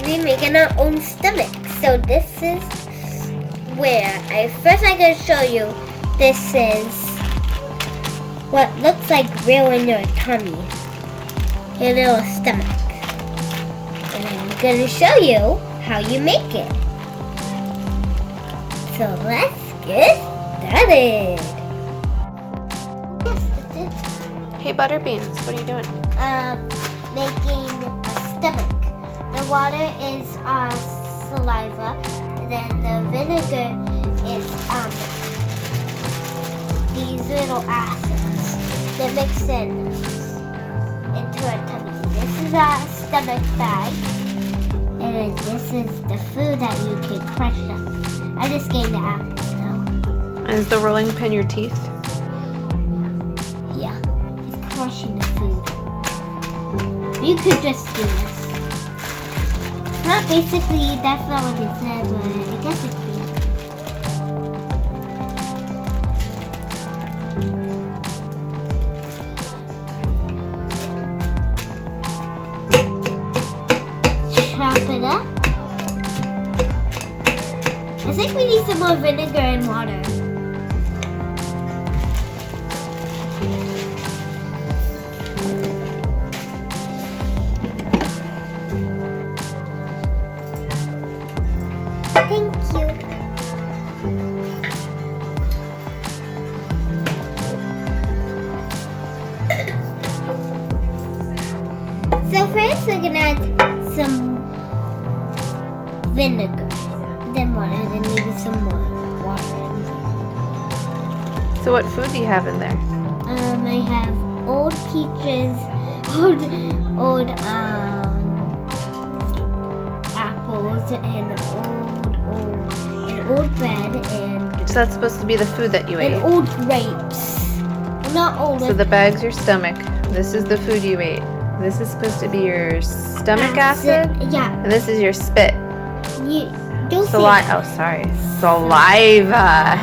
be making our own stomach. So this is where I'm gonna show you. This is what looks like real in your tummy, your little stomach. And I'm gonna show you how you make it. So let's get started. Hey ButterBeanz, what are you doing? Making a stomach. The water is saliva, and then the vinegar is these little acids that mix into our tummy. This is our stomach bag, and then this is the food that you can crush up. I just gave the apple though. Is the rolling pin your teeth? Yeah, it's crushing the food. You could just do this. Not basically, that's not what it said, but I guess it's chop it up. I think we need some more vinegar and water. Thank you. So first we're gonna add some vinegar, then water, then maybe some more water. So what food do you have in there? I have old peaches, old apples, and old bread, and So that's supposed to be the food that you ate. and old grapes. Not old. So the bag's your stomach. This is the food you ate. This is supposed to be your stomach acid. Yeah. And this is your spit. Don't say Saliva. that. Oh, sorry. Saliva.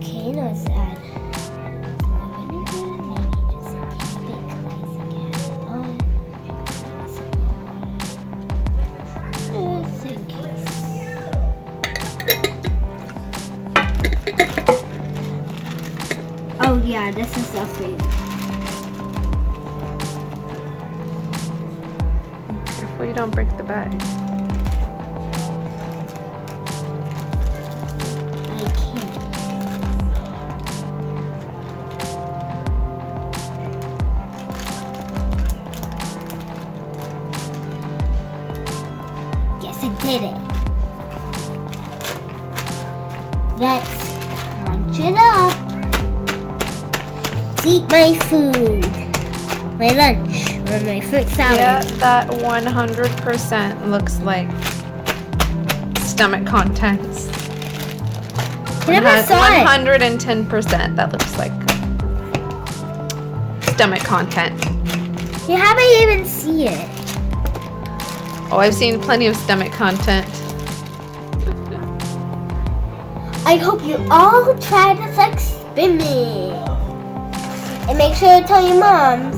Okay, let's add some more vinegar. Maybe just a bit nice again. Just in case. Oh yeah, this is the food. Careful you don't break the bag. I can't. Yes, I did it. Let's crunch it up. Eat my food. My lunch or my fruit salad. Yeah, that 100% looks like stomach contents. I never saw it. 110%. That looks like stomach content. You haven't even seen it. Oh, I've seen plenty of stomach content. I hope you all try this experiment. And make sure to tell your moms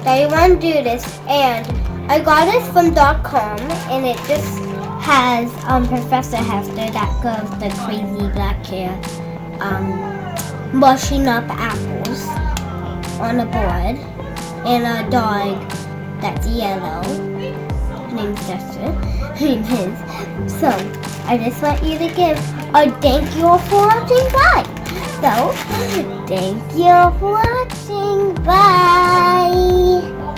that you want to do this. And I got it from .com, and it just has Professor Hefter that goes the crazy black hair mushing up apples on a board, and a dog that's yellow named Dexter. His. So I just want you to give a thank you for watching. Bye. So thank you for watching. Bye.